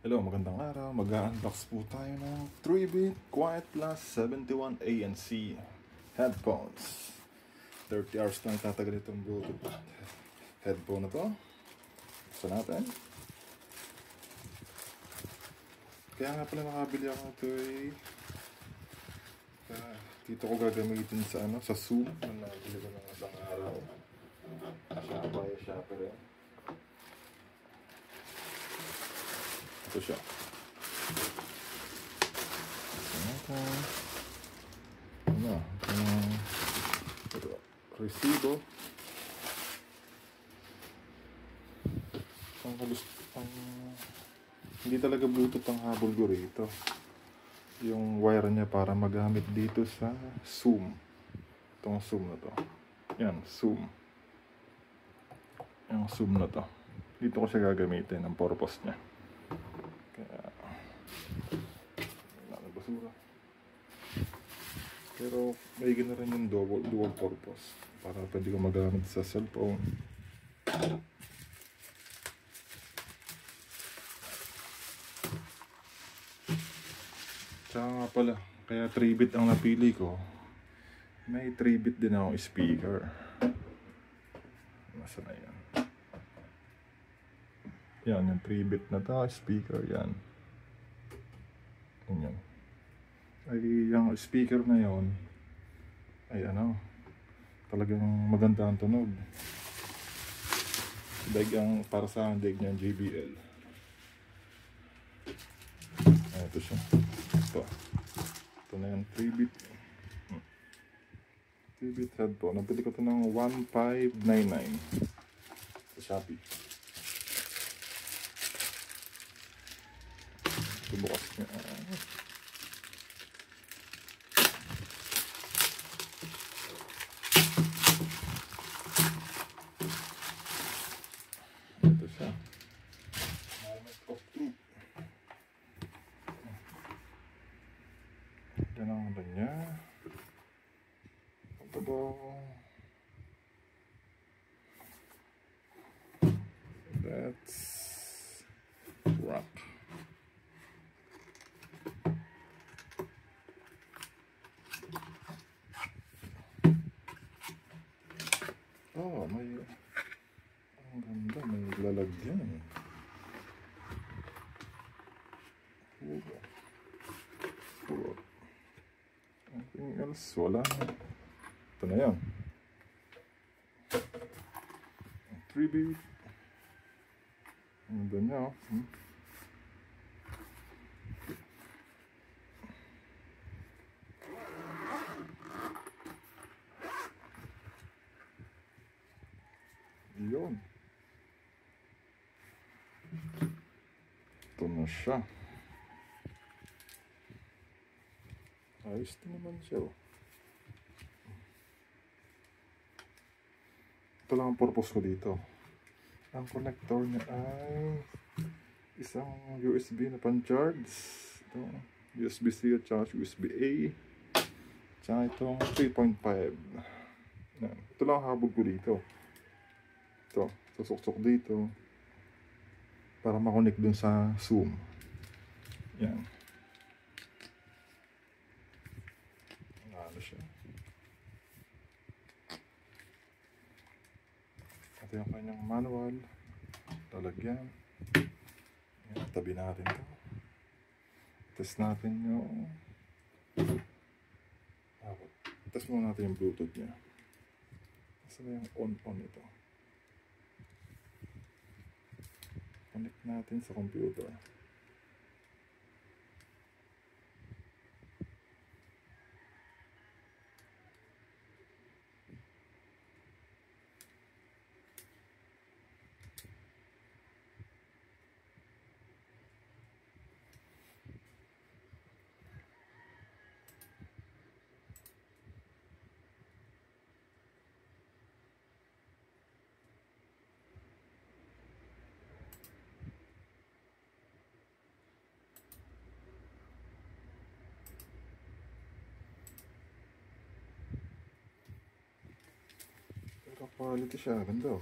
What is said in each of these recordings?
Hello, magandang araw. Mag-unbox po tayo ng 3-bit Quiet Plus 71 ANC headphones. 30 hours na itatagal itong Bluetooth headphone na to. Buksan natin. Kaya nga pala nakabili ako ito dito ko gagamitin sa sa Zoom. Nabili ko ng isang araw. Shopper yan. Ito siya. Ito. Resibo. Hindi talaga Bluetooth ang habol ko rito. Yung wire niya para magamit dito sa Zoom. Itong Zoom na to. Yan, Zoom. Yung Zoom na to. Dito ko siya gagamitin ang purpose niya. Kaya basura. Pero may na rin yung dual purpose para pwede ko magamit sa cellphone. Tsaka nga pala, kaya 3-bit ang napili ko. May 3-bit din ako speaker. Nasa na yan? Yan, yung 3-bit na to, speaker yan. Yan. Ay, yung speaker na yon ay talagang maganda ang tunog. Daig ang, para sa akin, daig niya JBL. Ay, ito siya. Ito na yung 3-bit. 3-bit headphone. Nabili ko ito ng 1,599 sa Shopee. Ito bukas niya. Ito siya. Moment of truth. Yan ang ano niya. Ito ba? That's rock. Oh, may ang ganda, may lalagyan. Anything else? Wala. Ito na yan. 3-bit. Ang ganda niya, Yun. Ito na siya. Ayos na naman siya. Ito lang ang purpose ko dito. Ang connector niya ay isang USB na pan-charge. Ito, USB-C at saka USB-A. Tsaka itong 3.5. Ito lang ang habog ko dito. Ito, susok-sok dito para makonek dun sa Zoom. Yan. Ano siya? Ito yung kanyang manual. Talagyan. Yan, tabi natin ito. Test natin yung test muna natin yung Bluetooth niya. Kasi yung on ito. Connect natin sa computer. Quality siya, ganda.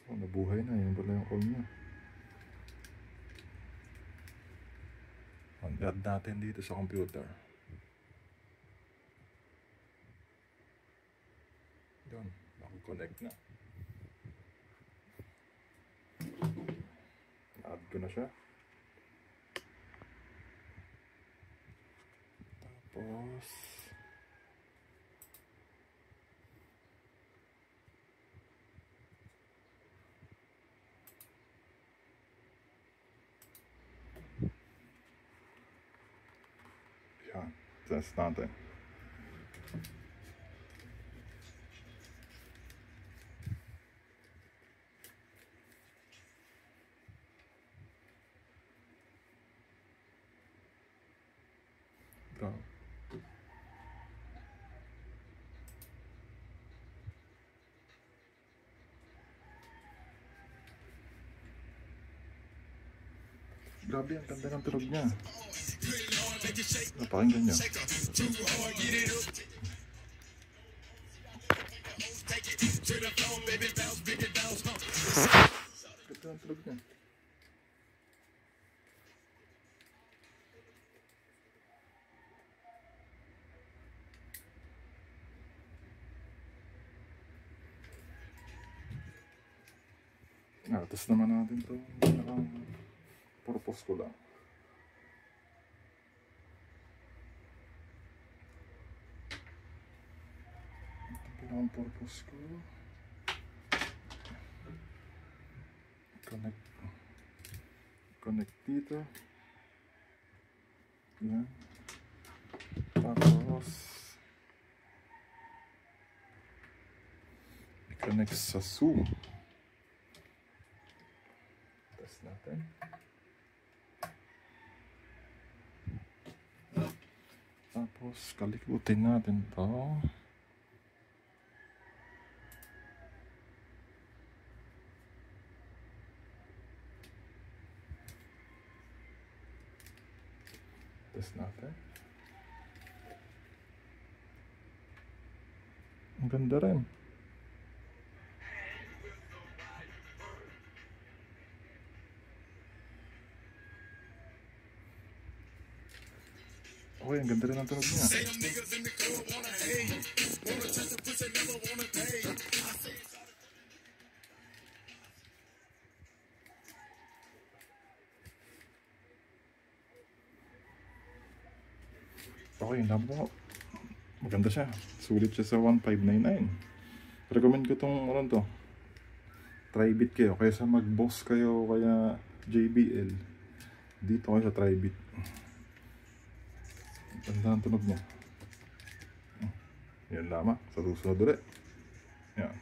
Oh, nabuhay na. Yun pala yung on niya. On-add natin dito sa computer. Yun. Naka-connect na. Add ko na siya. Tapos yan, test natin. Ito. Grabe, ang ganda ng tulog niya. Napakinggan niyo. Ganda ng tulog niya. Tapos naman natin ito. Purpose ko lang. Ito ang purpose ko. Connect dito. Yan. Tapos i-connect sa Zoom. Test natin. Tapos kalikutin natin to. Test natin. Ang ganda rin. Okay, ang ganda rin ang tunog niya. Okay, nabo. Maganda siya. Sulit siya sa 1599. Recommend ko itong ano to. Tribit kayo. Kaysa mag-boss kayo kaya JBL. Dito kayo sa Tribit. Ganda ang tunog niya. Yan lamang. Sa susunod ulit. Yan.